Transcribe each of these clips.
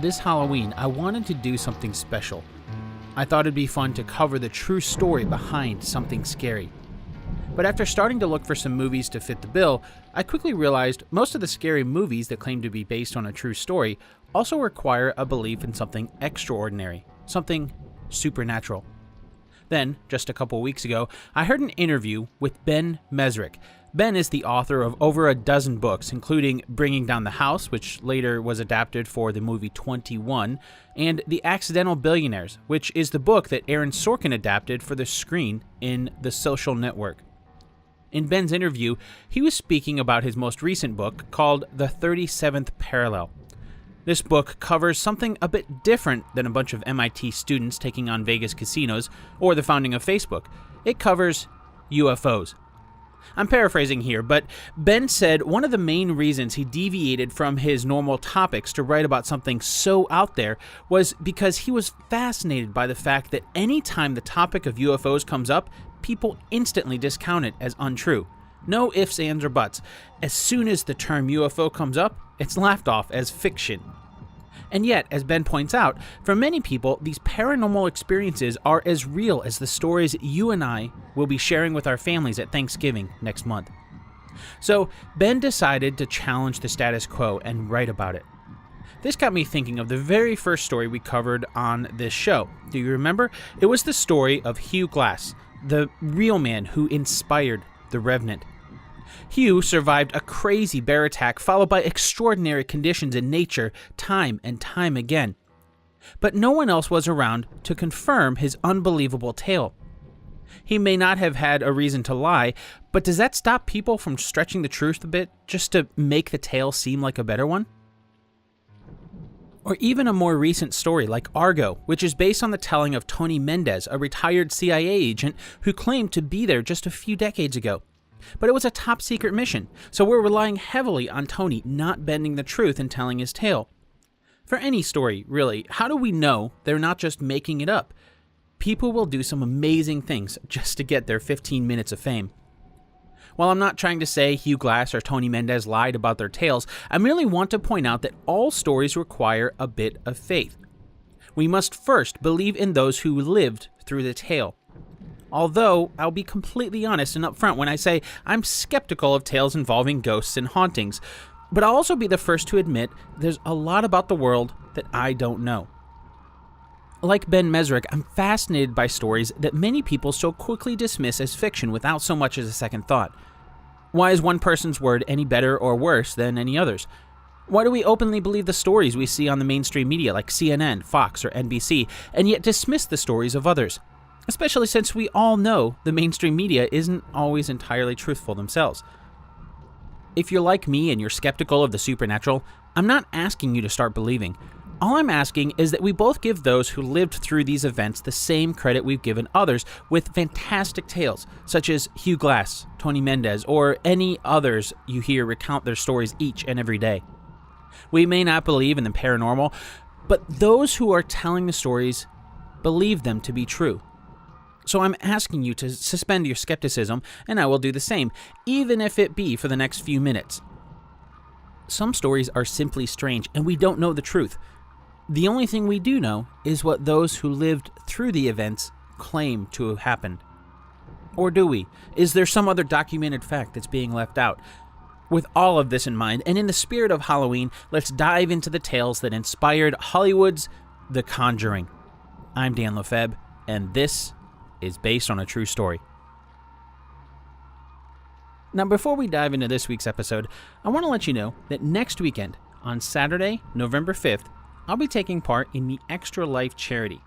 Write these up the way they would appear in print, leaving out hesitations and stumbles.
This Halloween, I wanted to do something special. I thought it'd be fun to cover the true story behind something scary. But after starting to look for some movies to fit the bill, I quickly realized most of the scary movies that claim to be based on a true story also require a belief in something extraordinary, something supernatural. Then, just a couple weeks ago, I heard an interview with Ben Mesrick. Ben is the author of over a dozen books, including Bringing Down the House, which later was adapted for the movie 21, and The Accidental Billionaires, which is the book that Aaron Sorkin adapted for the screen in The Social Network. In Ben's interview, he was speaking about his most recent book called The 37th Parallel. This book covers something a bit different than a bunch of MIT students taking on Vegas casinos or the founding of Facebook. It covers UFOs. I'm paraphrasing here, but Ben said one of the main reasons he deviated from his normal topics to write about something so out there was because he was fascinated by the fact that any time the topic of UFOs comes up, people instantly discount it as untrue. No ifs, ands, or buts. As soon as the term UFO comes up, it's laughed off as fiction. And yet, as Ben points out, for many people, these paranormal experiences are as real as the stories you and I will be sharing with our families at Thanksgiving next month. So, Ben decided to challenge the status quo and write about it. This got me thinking of the very first story we covered on this show. Do you remember? It was the story of Hugh Glass, the real man who inspired The Revenant. Hugh survived a crazy bear attack followed by extraordinary conditions in nature time and time again. But no one else was around to confirm his unbelievable tale. He may not have had a reason to lie, but does that stop people from stretching the truth a bit just to make the tale seem like a better one? Or even a more recent story like Argo, which is based on the telling of Tony Mendez, a retired CIA agent who claimed to be there just a few decades ago. But it was a top-secret mission, so we're relying heavily on Tony not bending the truth and telling his tale. For any story, really, how do we know they're not just making it up? People will do some amazing things just to get their 15 minutes of fame. While I'm not trying to say Hugh Glass or Tony Mendez lied about their tales, I merely want to point out that all stories require a bit of faith. We must first believe in those who lived through the tale. Although, I'll be completely honest and upfront when I say I'm skeptical of tales involving ghosts and hauntings, but I'll also be the first to admit there's a lot about the world that I don't know. Like Ben Mesrick, I'm fascinated by stories that many people so quickly dismiss as fiction without so much as a second thought. Why is one person's word any better or worse than any other's? Why do we openly believe the stories we see on the mainstream media like CNN, Fox, or NBC, and yet dismiss the stories of others? Especially since we all know the mainstream media isn't always entirely truthful themselves. If you're like me and you're skeptical of the supernatural, I'm not asking you to start believing. All I'm asking is that we both give those who lived through these events the same credit we've given others with fantastic tales, such as Hugh Glass, Tony Mendez, or any others you hear recount their stories each and every day. We may not believe in the paranormal, but those who are telling the stories believe them to be true. So I'm asking you to suspend your skepticism, and I will do the same, even if it be for the next few minutes. Some stories are simply strange, and we don't know the truth. The only thing we do know is what those who lived through the events claim to have happened. Or do we? Is there some other documented fact that's being left out? With all of this in mind, and in the spirit of Halloween, let's dive into the tales that inspired Hollywood's The Conjuring. I'm Dan Lefebvre, and this is based on a true story. Now, before we dive into this week's episode, I want to let you know that next weekend, on Saturday, November 5th, I'll be taking part in the Extra Life charity.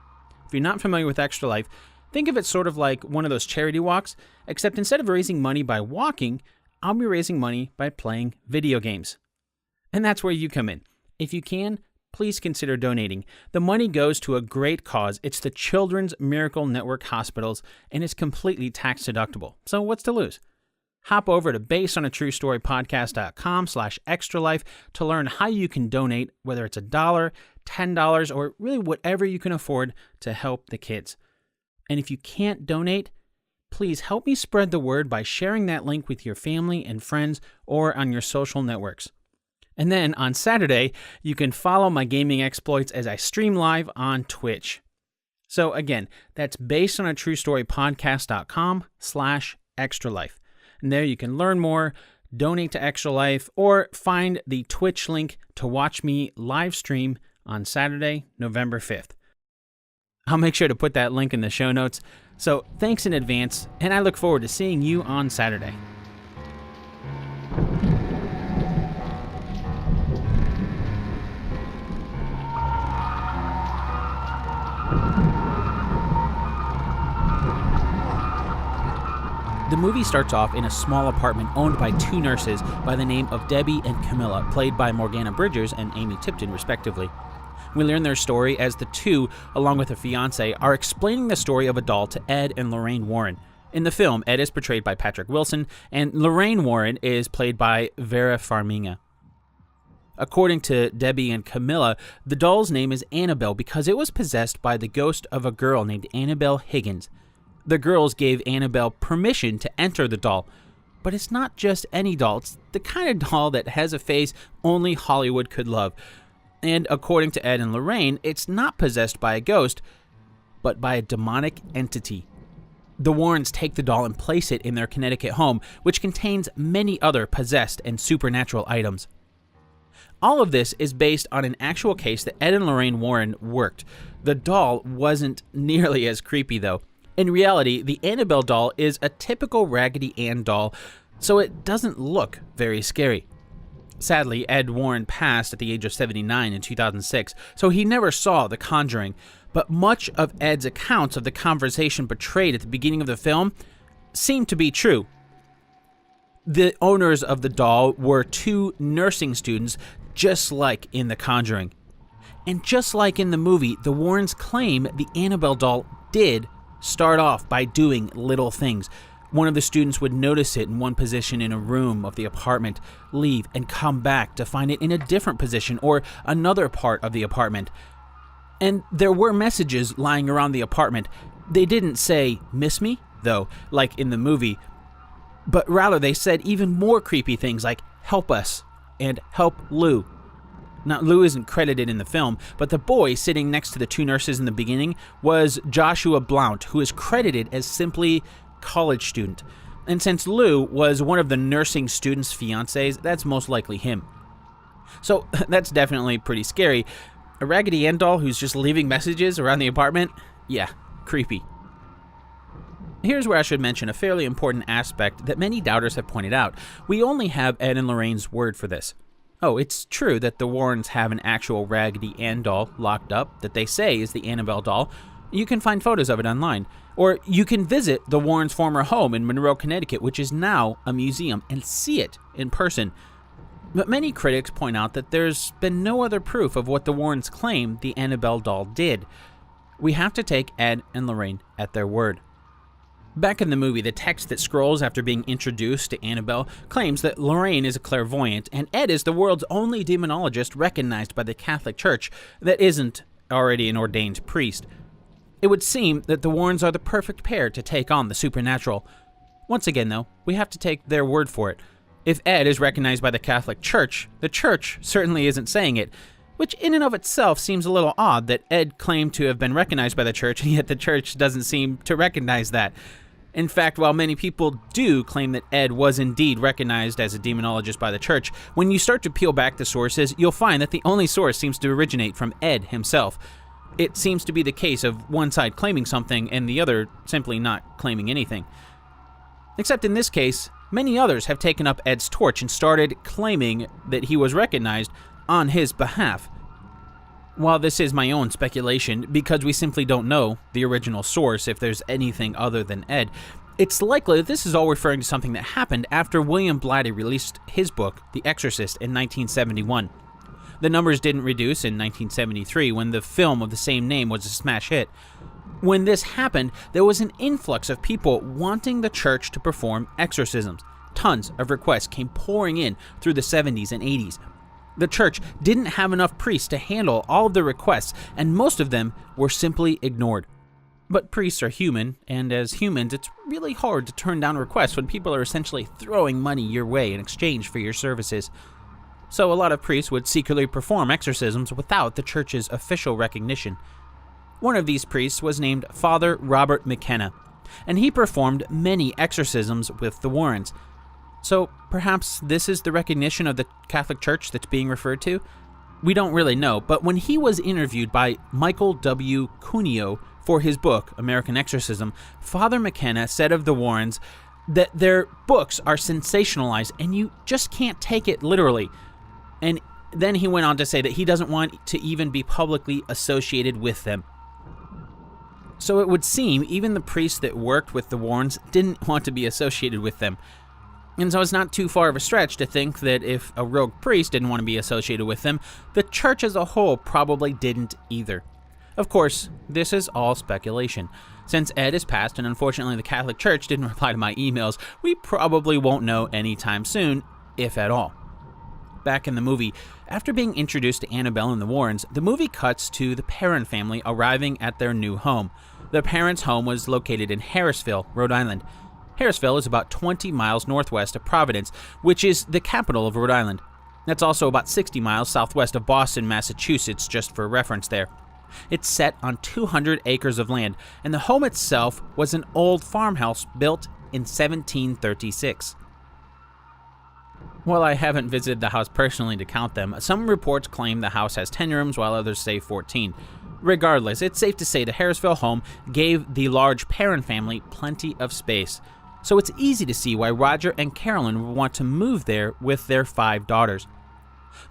If you're not familiar with Extra Life, think of it sort of like one of those charity walks, except instead of raising money by walking, I'll be raising money by playing video games. And that's where you come in. If you can, please consider donating. The money goes to a great cause. It's the Children's Miracle Network Hospitals, and it's completely tax deductible. So what's to lose? Hop over to basedonatruestorypodcast.com/extralife to learn how you can donate, whether it's $1, $10, or really whatever you can afford to help the kids. And if you can't donate, Please help me spread the word by sharing that link with your family and friends or on your social networks. And then on Saturday, you can follow my gaming exploits as I stream live on Twitch. So again, that's based on a true story podcast.com/extralife. And there you can learn more, donate to Extra Life, or find the Twitch link to watch me live stream on Saturday, November 5th. I'll make sure to put that link in the show notes. So thanks in advance, and I look forward to seeing you on Saturday. The movie starts off in a small apartment owned by two nurses by the name of Debbie and Camilla, played by Morgana Bridgers and Amy Tipton, respectively. We learn their story as the two, along with their fiancé, are explaining the story of a doll to Ed and Lorraine Warren. In the film, Ed is portrayed by Patrick Wilson, and Lorraine Warren is played by Vera Farmiga. According to Debbie and Camilla, the doll's name is Annabelle because it was possessed by the ghost of a girl named Annabelle Higgins. The girls gave Annabelle permission to enter the doll. But it's not just any doll, it's the kind of doll that has a face only Hollywood could love. And according to Ed and Lorraine, it's not possessed by a ghost, but by a demonic entity. The Warrens take the doll and place it in their Connecticut home, which contains many other possessed and supernatural items. All of this is based on an actual case that Ed and Lorraine Warren worked. The doll wasn't nearly as creepy, though. In reality, the Annabelle doll is a typical Raggedy Ann doll, so it doesn't look very scary. Sadly, Ed Warren passed at the age of 79 in 2006, so he never saw The Conjuring, but much of Ed's accounts of the conversation portrayed at the beginning of the film seem to be true. The owners of the doll were two nursing students, just like in The Conjuring. And just like in the movie, the Warrens claim the Annabelle doll did start off by doing little things. One of the students would notice it in one position in a room of the apartment, leave, and come back to find it in a different position or another part of the apartment. And there were messages lying around the apartment. They didn't say, "Miss me?" though, like in the movie, but rather they said even more creepy things like, "Help us," and "Help Lou." Now, Lou isn't credited in the film, but the boy sitting next to the two nurses in the beginning was Joshua Blount, who is credited as simply college student. And since Lou was one of the nursing student's fiancés, that's most likely him. So that's definitely pretty scary. A Raggedy Ann doll who's just leaving messages around the apartment? Yeah, creepy. Here's where I should mention a fairly important aspect that many doubters have pointed out. We only have Ed and Lorraine's word for this. Oh, it's true that the Warrens have an actual Raggedy Ann doll locked up that they say is the Annabelle doll. You can find photos of it online. Or you can visit the Warrens' former home in Monroe, Connecticut, which is now a museum, and see it in person. But many critics point out that there's been no other proof of what the Warrens claim the Annabelle doll did. We have to take Ed and Lorraine at their word. Back in the movie, the text that scrolls after being introduced to Annabelle claims that Lorraine is a clairvoyant and Ed is the world's only demonologist recognized by the Catholic Church that isn't already an ordained priest. It would seem that the Warrens are the perfect pair to take on the supernatural. Once again, though, we have to take their word for it. If Ed is recognized by the Catholic Church, the Church certainly isn't saying it, which in and of itself seems a little odd that Ed claimed to have been recognized by the Church, and yet the Church doesn't seem to recognize that. In fact, while many people do claim that Ed was indeed recognized as a demonologist by the Church, when you start to peel back the sources, you'll find that the only source seems to originate from Ed himself. It seems to be the case of one side claiming something and the other simply not claiming anything. Except in this case, many others have taken up Ed's torch and started claiming that he was recognized on his behalf. While this is my own speculation, because we simply don't know the original source if there's anything other than Ed, it's likely that this is all referring to something that happened after William Blatty released his book, The Exorcist, in 1971. The numbers didn't reduce in 1973 when the film of the same name was a smash hit. When this happened, there was an influx of people wanting the church to perform exorcisms. Tons of requests came pouring in through the 70s and 80s. The church didn't have enough priests to handle all of the requests, and most of them were simply ignored. But priests are human, and as humans, it's really hard to turn down requests when people are essentially throwing money your way in exchange for your services. So a lot of priests would secretly perform exorcisms without the church's official recognition. One of these priests was named Father Robert McKenna, and he performed many exorcisms with the Warrens. So perhaps this is the recognition of the Catholic Church that's being referred to? We don't really know, but when he was interviewed by Michael W. Cuneo for his book, American Exorcism, Father McKenna said of the Warrens that their books are sensationalized and you just can't take it literally. And then he went on to say that he doesn't want to even be publicly associated with them. So it would seem even the priests that worked with the Warrens didn't want to be associated with them. And so it's not too far of a stretch to think that if a rogue priest didn't want to be associated with them, the church as a whole probably didn't either. Of course, this is all speculation. Since Ed is passed and unfortunately the Catholic Church didn't reply to my emails, we probably won't know anytime soon, if at all. Back in the movie, after being introduced to Annabelle and the Warrens, the movie cuts to the Perron family arriving at their new home. The parents' home was located in Harrisville, Rhode Island. Harrisville is about 20 miles northwest of Providence, which is the capital of Rhode Island. That's also about 60 miles southwest of Boston, Massachusetts, just for reference there. It's set on 200 acres of land, and the home itself was an old farmhouse built in 1736. While I haven't visited the house personally to count them, some reports claim the house has 10 rooms while others say 14. Regardless, it's safe to say the Harrisville home gave the large Perron family plenty of space. So it's easy to see why Roger and Carolyn would want to move there with their 5 daughters.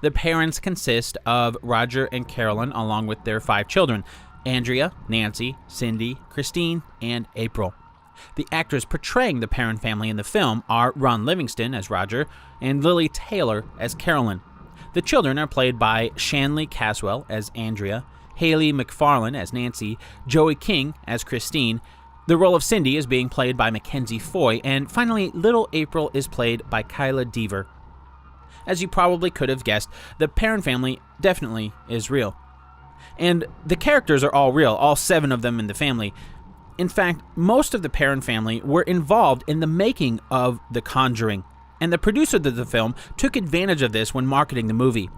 The parents consist of Roger and Carolyn along with their 5 children, Andrea, Nancy, Cindy, Christine, and April. The actors portraying the Perron family in the film are Ron Livingston as Roger and Lily Taylor as Carolyn. The children are played by Shanley Caswell as Andrea, Haley McFarlane as Nancy, Joey King as Christine. The role of Cindy is being played by Mackenzie Foy, and finally, little April is played by Kyla Deaver. As you probably could have guessed, the Perron family definitely is real. And the characters are all real, all 7 of them in the family. In fact, most of the Perron family were involved in the making of The Conjuring, and the producer of the film took advantage of this when marketing the movie.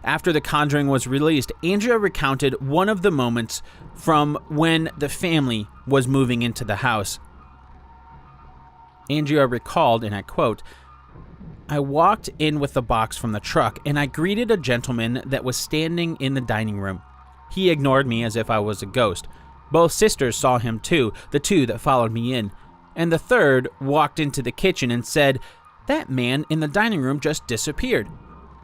After The Conjuring was released, Andrea recounted one of the moments from when the family was moving into the house. Andrea recalled, and I quote, "I walked in with the box from the truck, and I greeted a gentleman that was standing in the dining room. He ignored me as if I was a ghost. Both sisters saw him too, the 2 that followed me in. And the 3rd walked into the kitchen and said, 'That man in the dining room just disappeared.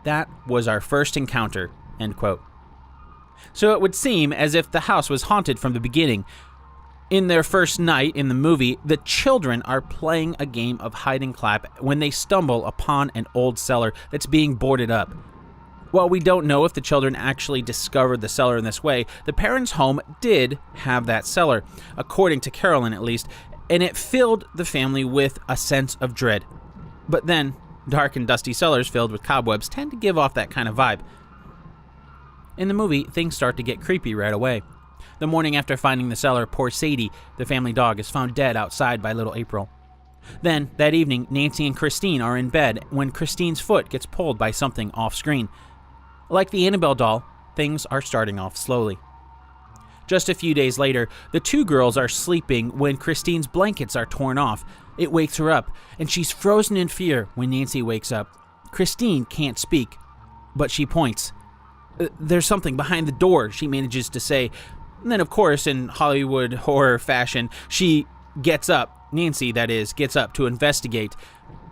That was our first encounter,'" end quote. So it would seem as if the house was haunted from the beginning. In their first night in the movie, the children are playing a game of hide and clap when they stumble upon an old cellar that's being boarded up. While we don't know if the children actually discovered the cellar in this way, the parents' home did have that cellar, according to Carolyn at least, and it filled the family with a sense of dread. But then, dark and dusty cellars filled with cobwebs tend to give off that kind of vibe. In the movie, things start to get creepy right away. The morning after finding the cellar, poor Sadie, the family dog, is found dead outside by little April. Then, that evening, Nancy and Christine are in bed when Christine's foot gets pulled by something off-screen. Like the Annabelle doll, things are starting off slowly. Just a few days later, the 2 girls are sleeping when Christine's blankets are torn off. It wakes her up, and she's frozen in fear when Nancy wakes up. Christine can't speak, but she points. "There's something behind the door," she manages to say. And then, of course, in Hollywood horror fashion, she gets up, Nancy that is, gets up to investigate.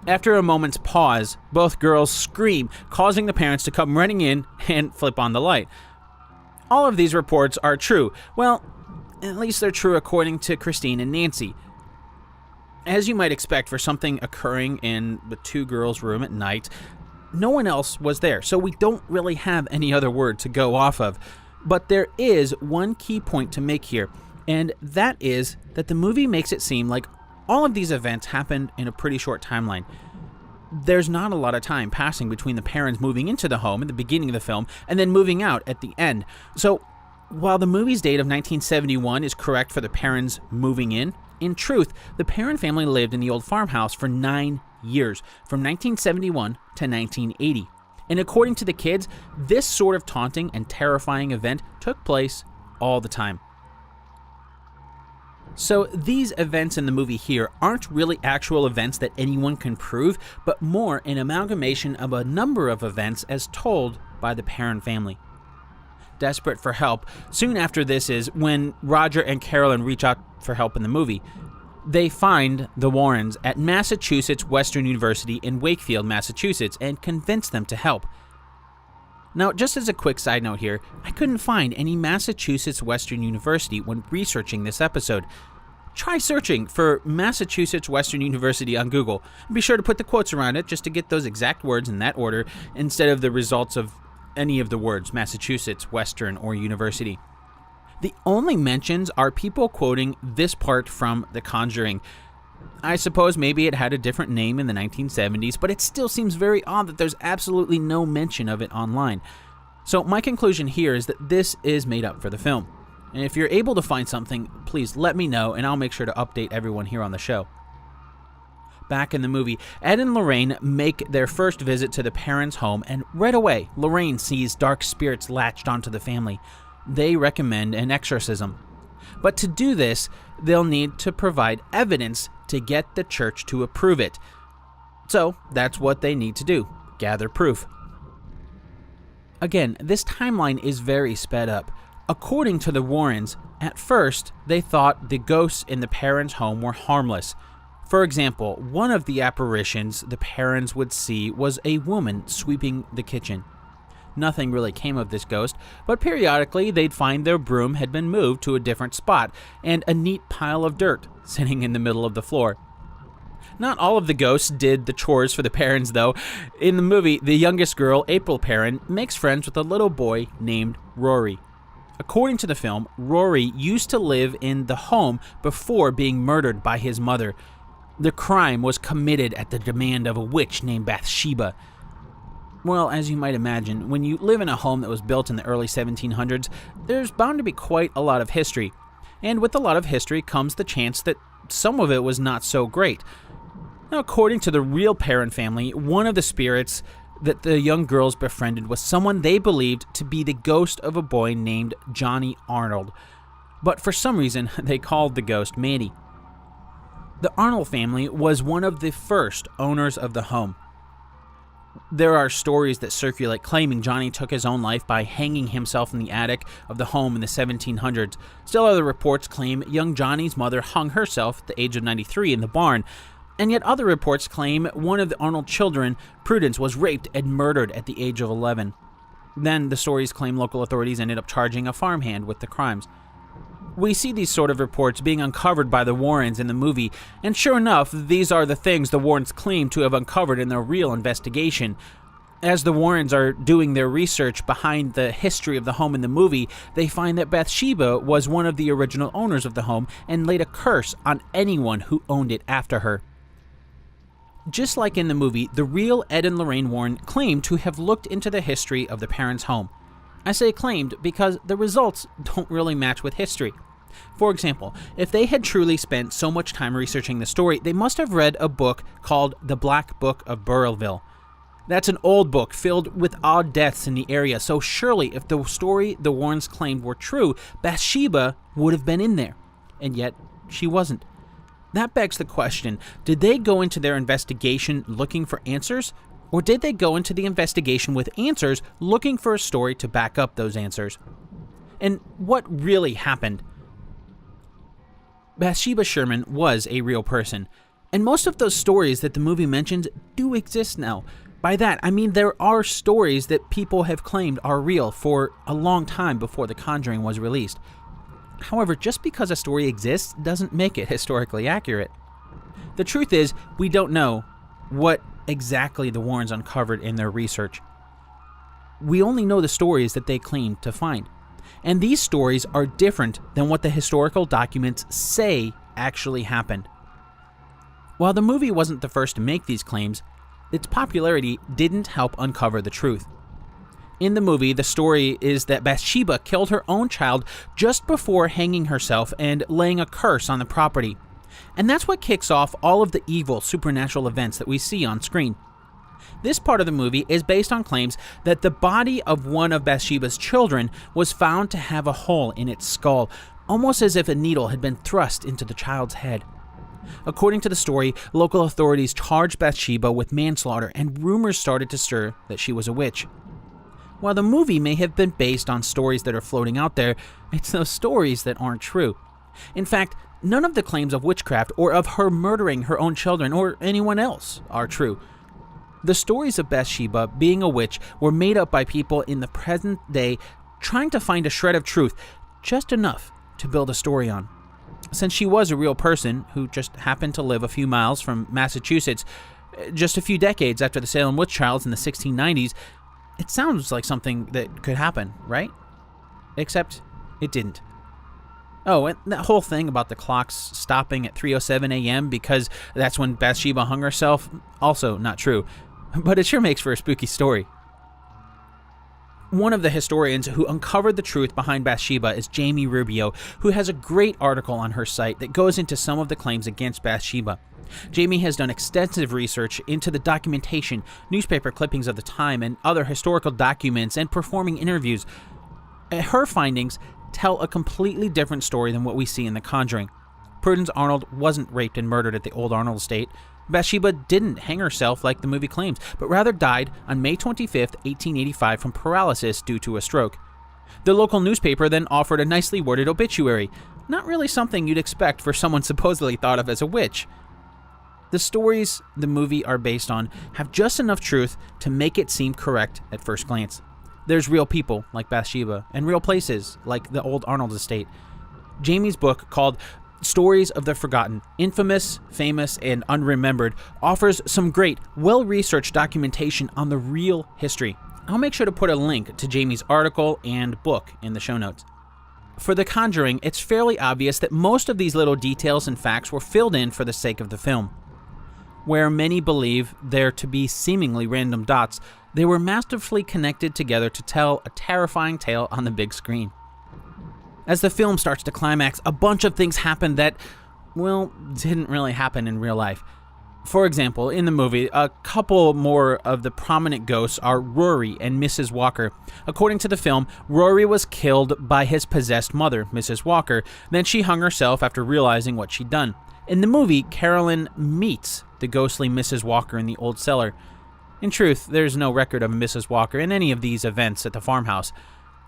After a moment's pause, both girls scream, causing the parents to come running in and flip on the light. All of these reports are true. Well, at least they're true according to Christine and Nancy. As you might expect for something occurring in the 2 girls' room at night, no one else was there, so we don't really have any other word to go off of. But there is one key point to make here, and that is that the movie makes it seem like all of these events happened in a pretty short timeline. There's not a lot of time passing between the parents moving into the home at the beginning of the film and then moving out at the end. So While the movie's date of 1971 is correct for the Perrons moving in truth, the Perron family lived in the old farmhouse for 9 years, from 1971 to 1980. And according to the kids, this sort of taunting and terrifying event took place all the time. So these events in the movie here aren't really actual events that anyone can prove, but more an amalgamation of a number of events as told by the Perron family. Desperate for help, soon after this is when Roger and Carolyn reach out for help in the movie. They find the Warrens at Massachusetts Western University in Wakefield, Massachusetts, and convince them to help. Now, just as a quick side note here, I couldn't find any Massachusetts Western University when researching this episode. Try searching for Massachusetts Western University on Google, and be sure to put the quotes around it just to get those exact words in that order instead of the results of any of the words Massachusetts, Western, or University. The only mentions are people quoting this part from The Conjuring. I suppose maybe it had a different name in the 1970s, but it still seems very odd that there's absolutely no mention of it online. So my conclusion here is that this is made up for the film. And if you're able to find something, please let me know and I'll make sure to update everyone here on the show. Back in the movie, Ed and Lorraine make their first visit to the Perrons' home, and right away, Lorraine sees dark spirits latched onto the family. They recommend an exorcism. But to do this, they'll need to provide evidence to get the church to approve it. So that's what they need to do, gather proof. Again, this timeline is very sped up. According to the Warrens, at first, they thought the ghosts in the Perrons' home were harmless. For example, one of the apparitions the Perrons would see was a woman sweeping the kitchen. Nothing really came of this ghost, but periodically they'd find their broom had been moved to a different spot, and a neat pile of dirt sitting in the middle of the floor. Not all of the ghosts did the chores for the Perrons, though. In the movie, the youngest girl, April Perron, makes friends with a little boy named Rory. According to the film, Rory used to live in the home before being murdered by his mother. The crime was committed at the demand of a witch named Bathsheba. Well, as you might imagine, when you live in a home that was built in the early 1700s, there's bound to be quite a lot of history. And with a lot of history comes the chance that some of it was not so great. Now, according to the real Perron family, one of the spirits that the young girls befriended was someone they believed to be the ghost of a boy named Johnny Arnold. But for some reason, they called the ghost Manny. The Arnold family was one of the first owners of the home. There are stories that circulate claiming Johnny took his own life by hanging himself in the attic of the home in the 1700s. Still other reports claim young Johnny's mother hung herself at the age of 93 in the barn. And yet other reports claim one of the Arnold children, Prudence, was raped and murdered at the age of 11. Then the stories claim local authorities ended up charging a farmhand with the crimes. We see these sort of reports being uncovered by the Warrens in the movie, and sure enough, these are the things the Warrens claim to have uncovered in their real investigation. As the Warrens are doing their research behind the history of the home in the movie, they find that Bathsheba was one of the original owners of the home and laid a curse on anyone who owned it after her. Just like in the movie, the real Ed and Lorraine Warren claimed to have looked into the history of the Perrons' home. I say claimed because the results don't really match with history. For example, if they had truly spent so much time researching the story, they must have read a book called The Black Book of Burrillville. That's an old book filled with odd deaths in the area, so surely if the story the Warrens claimed were true, Bathsheba would have been in there. And yet, she wasn't. That begs the question, did they go into their investigation looking for answers? Or did they go into the investigation with answers, looking for a story to back up those answers? And what really happened? Bathsheba Sherman was a real person, and most of those stories that the movie mentions do exist now. By that, I mean there are stories that people have claimed are real for a long time before The Conjuring was released. However, just because a story exists doesn't make it historically accurate. The truth is, we don't know what exactly the Warrens uncovered in their research. We only know the stories that they claimed to find. And these stories are different than what the historical documents say actually happened. While the movie wasn't the first to make these claims, its popularity didn't help uncover the truth. In the movie, the story is that Bathsheba killed her own child just before hanging herself and laying a curse on the property. And that's what kicks off all of the evil supernatural events that we see on screen. This part of the movie is based on claims that the body of one of Bathsheba's children was found to have a hole in its skull, almost as if a needle had been thrust into the child's head. According to the story, local authorities charged Bathsheba with manslaughter, and rumors started to stir that she was a witch. While the movie may have been based on stories that are floating out there, it's those stories that aren't true. In fact, none of the claims of witchcraft or of her murdering her own children or anyone else are true. The stories of Bathsheba being a witch were made up by people in the present day trying to find a shred of truth, just enough to build a story on. Since she was a real person who just happened to live a few miles from Massachusetts, just a few decades after the Salem witch trials in the 1690s, it sounds like something that could happen, right? Except it didn't. Oh, and that whole thing about the clocks stopping at 3:07 a.m. because that's when Bathsheba hung herself, also not true. But it sure makes for a spooky story. One of the historians who uncovered the truth behind Bathsheba is Jamie Rubio, who has a great article on her site that goes into some of the claims against Bathsheba. Jamie has done extensive research into the documentation, newspaper clippings of the time, and other historical documents and performing interviews. Her findings tell a completely different story than what we see in The Conjuring. Prudence Arnold wasn't raped and murdered at the old Arnold estate. Bathsheba didn't hang herself like the movie claims, but rather died on May 25, 1885 from paralysis due to a stroke. The local newspaper then offered a nicely worded obituary, not really something you'd expect for someone supposedly thought of as a witch. The stories the movie are based on have just enough truth to make it seem correct at first glance. There's real people like Bathsheba and real places like the old Arnold estate. Jamie's book, called Stories of the Forgotten, Infamous, Famous, and Unremembered, offers some great, well-researched documentation on the real history. I'll make sure to put a link to Jamie's article and book in the show notes. For The Conjuring, it's fairly obvious that most of these little details and facts were filled in for the sake of the film. Where many believe there to be seemingly random dots, they were masterfully connected together to tell a terrifying tale on the big screen. As the film starts to climax, a bunch of things happen that, well, didn't really happen in real life. For example, in the movie, a couple more of the prominent ghosts are Rory and Mrs. Walker. According to the film, Rory was killed by his possessed mother, Mrs. Walker. Then she hung herself after realizing what she'd done. In the movie, Carolyn meets the ghostly Mrs. Walker in the old cellar. In truth, there's no record of Mrs. Walker in any of these events at the farmhouse.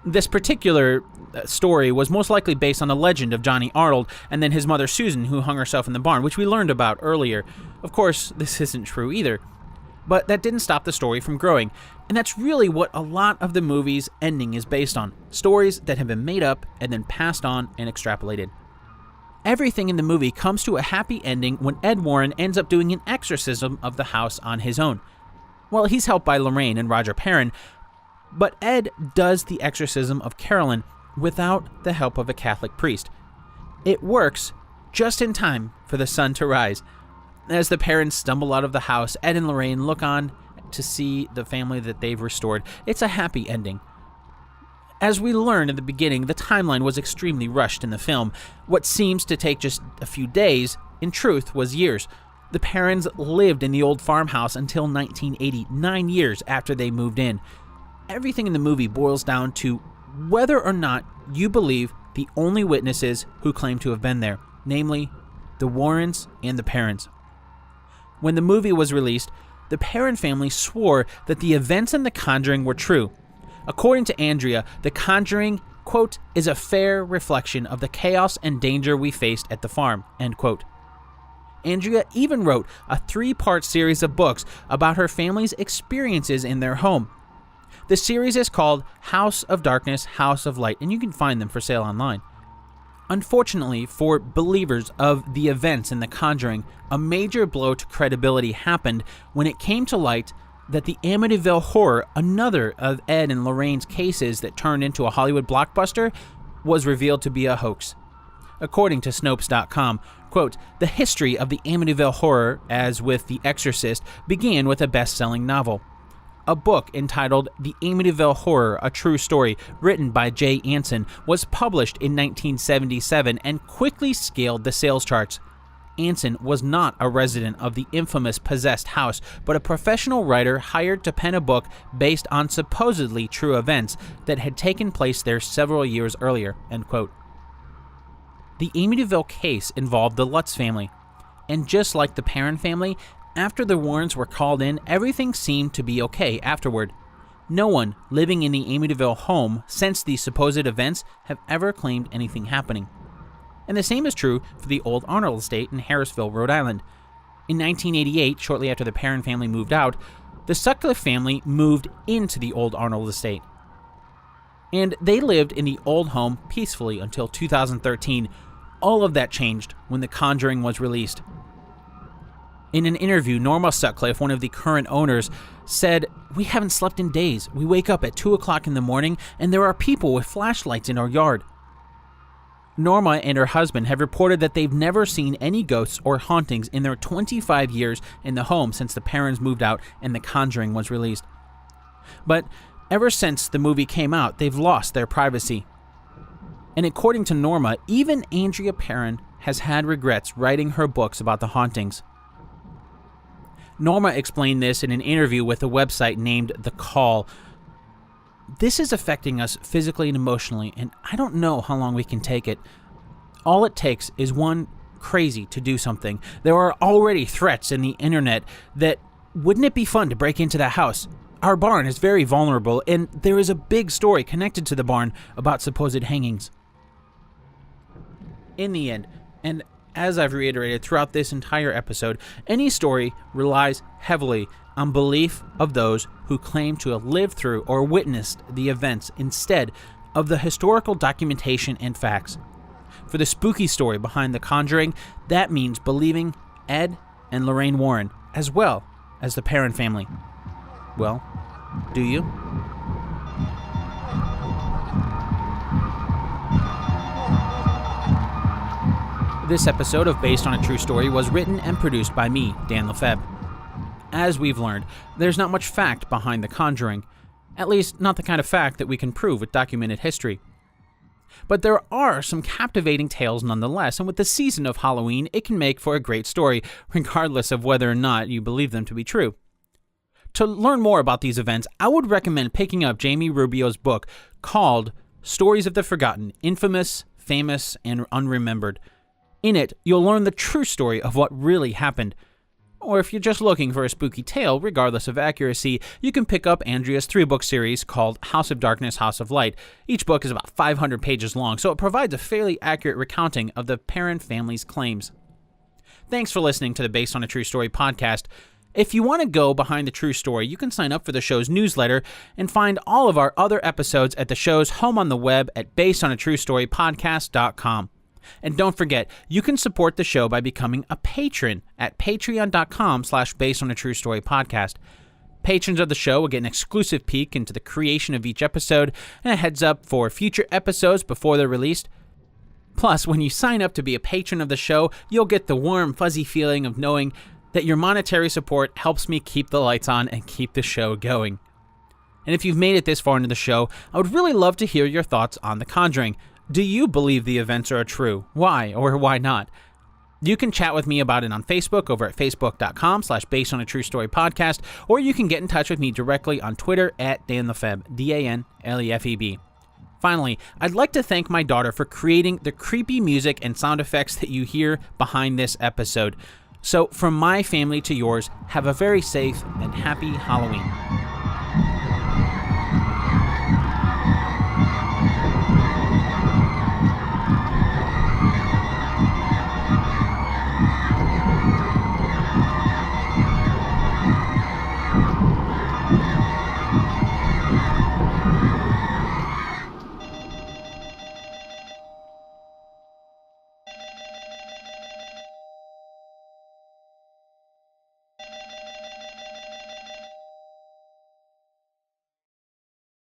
This particular story was most likely based on the legend of Johnny Arnold and then his mother Susan, who hung herself in the barn, which we learned about earlier. Of course, this isn't true either. But that didn't stop the story from growing, and that's really what a lot of the movie's ending is based on. Stories that have been made up and then passed on and extrapolated. Everything in the movie comes to a happy ending when Ed Warren ends up doing an exorcism of the house on his own. Well, he's helped by Lorraine and Roger Perrin, but Ed does the exorcism of Carolyn without the help of a Catholic priest. It works just in time for the sun to rise. As the parents stumble out of the house, Ed and Lorraine look on to see the family that they've restored. It's a happy ending. As we learned in the beginning, the timeline was extremely rushed in the film. What seems to take just a few days, in truth, was years. The parents lived in the old farmhouse until 1980, 9 years after they moved in. Everything in the movie boils down to whether or not you believe the only witnesses who claim to have been there, namely the Warrens and the parents. When the movie was released, the Perrin family swore that the events in The Conjuring were true. According to Andrea, The Conjuring, quote, is a fair reflection of the chaos and danger we faced at the farm, end quote. Andrea even wrote a 3-part series of books about her family's experiences in their home. The series is called House of Darkness, House of Light, and you can find them for sale online. Unfortunately for believers of the events in The Conjuring, a major blow to credibility happened when it came to light that the Amityville Horror, another of Ed and Lorraine's cases that turned into a Hollywood blockbuster, was revealed to be a hoax. According to Snopes.com, quote, the history of the Amityville Horror, as with The Exorcist, began with a best-selling novel. A book entitled The Amityville Horror, A True Story, written by Jay Anson, was published in 1977 and quickly scaled the sales charts. Anson was not a resident of the infamous possessed house, but a professional writer hired to pen a book based on supposedly true events that had taken place there several years earlier, end quote. The Amityville case involved the Lutz family, and just like the Perron family, after the Warrens were called in, everything seemed to be okay afterward. No one living in the Amityville home since these supposed events have ever claimed anything happening. And the same is true for the old Arnold estate in Harrisville, Rhode Island. In 1988, shortly after the Perron family moved out, the Sutcliffe family moved into the old Arnold estate. And they lived in the old home peacefully until 2013. All of that changed when The Conjuring was released. In an interview, Norma Sutcliffe, one of the current owners, said, "We haven't slept in days. We wake up at 2 o'clock in the morning and there are people with flashlights in our yard." Norma and her husband have reported that they've never seen any ghosts or hauntings in their 25 years in the home since the parents moved out and The Conjuring was released. But ever since the movie came out, they've lost their privacy. And according to Norma, even Andrea Perron has had regrets writing her books about the hauntings. Norma explained this in an interview with a website named The Call. "This is affecting us physically and emotionally, and I don't know how long we can take it. All it takes is one crazy to do something. There are already threats in the internet that wouldn't it be fun to break into the house? Our barn is very vulnerable, and there is a big story connected to the barn about supposed hangings." In the end, and as I've reiterated throughout this entire episode, any story relies heavily on belief of those who claim to have lived through or witnessed the events instead of the historical documentation and facts. For the spooky story behind The Conjuring, that means believing Ed and Lorraine Warren, as well as the Perron family. Well, do you? This episode of Based on a True Story was written and produced by me, Dan Lefebvre. As we've learned, there's not much fact behind The Conjuring, at least not the kind of fact that we can prove with documented history. But there are some captivating tales nonetheless, and with the season of Halloween, it can make for a great story, regardless of whether or not you believe them to be true. To learn more about these events, I would recommend picking up Jamie Rubio's book called Stories of the Forgotten, Infamous, Famous, and Unremembered. In it, you'll learn the true story of what really happened. Or if you're just looking for a spooky tale, regardless of accuracy, you can pick up Andrea's 3-book series called House of Darkness, House of Light. Each book is about 500 pages long, so it provides a fairly accurate recounting of the Perron family's claims. Thanks for listening to the Based on a True Story podcast. If you want to go behind the true story, you can sign up for the show's newsletter and find all of our other episodes at the show's home on the web at basedonatruestorypodcast.com. And don't forget, you can support the show by becoming a patron at patreon.com/basedonatruestorypodcast. Patrons of the show will get an exclusive peek into the creation of each episode and a heads up for future episodes before they're released. Plus, when you sign up to be a patron of the show, you'll get the warm, fuzzy feeling of knowing that your monetary support helps me keep the lights on and keep the show going. And if you've made it this far into the show, I would really love to hear your thoughts on The Conjuring. Do you believe the events are true? Why or why not? You can chat with me about it on Facebook over at facebook.com/basedonatruestorypodcast, or you can get in touch with me directly on Twitter at Dan Lefebvre, DanLefeb. Finally, I'd like to thank my daughter for creating the creepy music and sound effects that you hear behind this episode. So from my family to yours, have a very safe and happy Halloween.